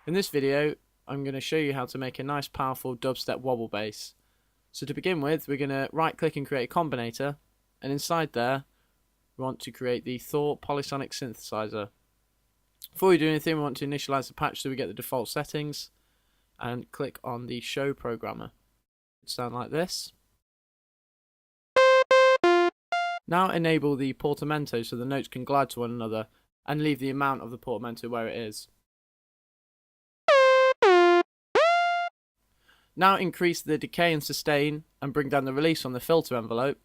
In this video, I'm going to show you how to make a nice powerful dubstep wobble bass. So to begin with, we're going to right click and create a combinator, and inside there we want to create the Thor polysonic synthesizer. Before we do anything, we want to initialize the patch so we get the default settings, and click on the show programmer. It sound like this. Now enable the portamento so the notes can glide to one another, and leave the amount of the portamento where it is. Now increase the decay and sustain and bring down the release on the filter envelope,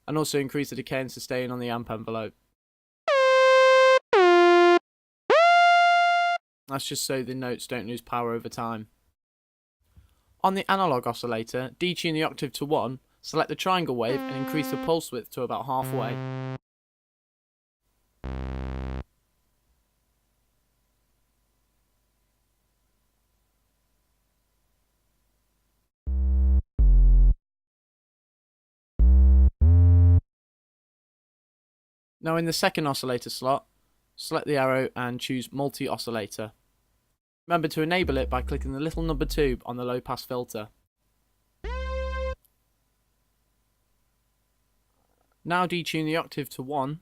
and also increase the decay and sustain on the amp envelope. That's just so the notes don't lose power over time. On the analog oscillator, detune the octave to 1, select the triangle wave and increase the pulse width to about halfway. Now in the second oscillator slot, select the arrow and choose multi-oscillator. Remember to enable it by clicking the little number 2 on the low pass filter. Now detune the octave to 1.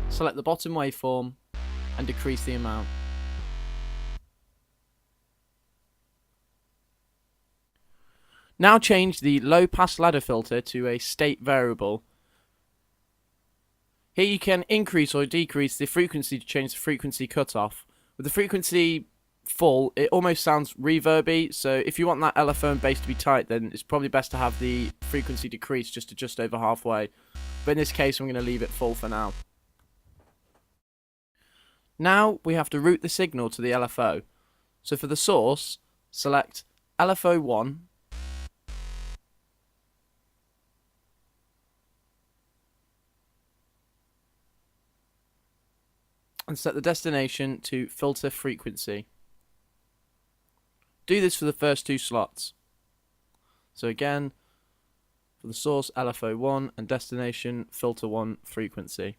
Select the bottom waveform and decrease the amount. Now change the low pass ladder filter to a state variable. Here you can increase or decrease the frequency to change the frequency cutoff. With the frequency full, it almost sounds reverby, so if you want that LFO and bass to be tight, then it's probably best to have the frequency decrease just over halfway. But in this case, I'm going to leave it full for now. Now we have to route the signal to the LFO. So for the source, select LFO 1. And set the destination to filter frequency. Do this for the first 2 slots. So again, for the source LFO 1 and destination filter 1 frequency.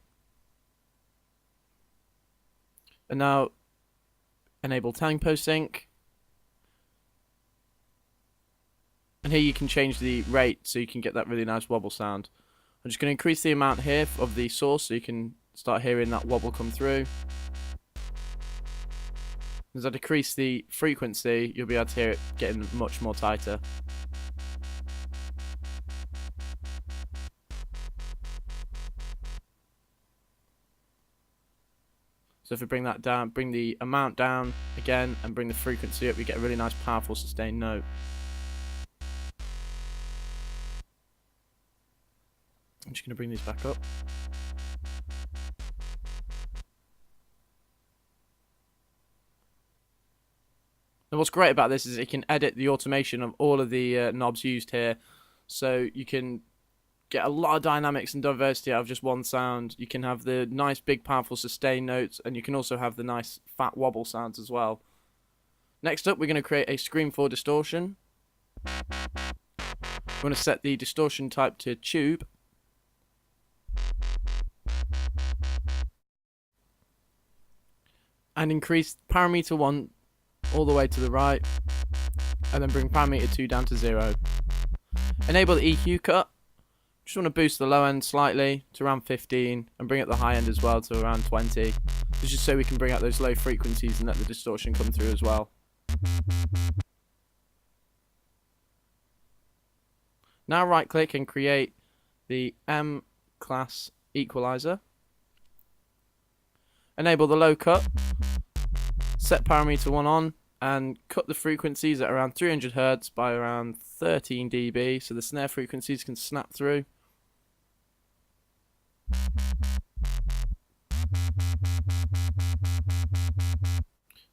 And now enable tempo sync. And here you can change the rate so you can get that really nice wobble sound. I'm just going to increase the amount here of the source so you can start hearing that wobble come through. As I decrease the frequency, you'll be able to hear it getting much more tighter. So if we bring that down, bring the amount down again and bring the frequency up, we get a really nice powerful sustained note. I'm just going to bring these back up. And what's great about this is it can edit the automation of all of the knobs used here, so you can get a lot of dynamics and diversity out of just one sound. You can have the nice big powerful sustain notes, and you can also have the nice fat wobble sounds as well. Next up, we're going to create a Scream 4 distortion. We're going to set the distortion type to tube. And increase parameter 1 all the way to the right, and then bring parameter 2 down to 0. Enable the EQ cut. Just want to boost the low end slightly to around 15 and bring up the high end as well to around 20. This is just so we can bring out those low frequencies and let the distortion come through as well. Now right click and create the M class equalizer. Enable the low cut. Set parameter 1 on and cut the frequencies at around 300 Hz by around 13 dB so the snare frequencies can snap through.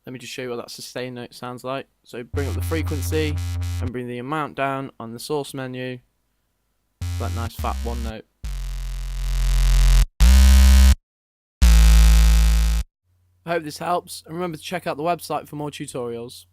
Let me just show you what that sustain note sounds like. So bring up the frequency and bring the amount down on the source menu. That nice fat 1 note. I hope this helps, and remember to check out the website for more tutorials.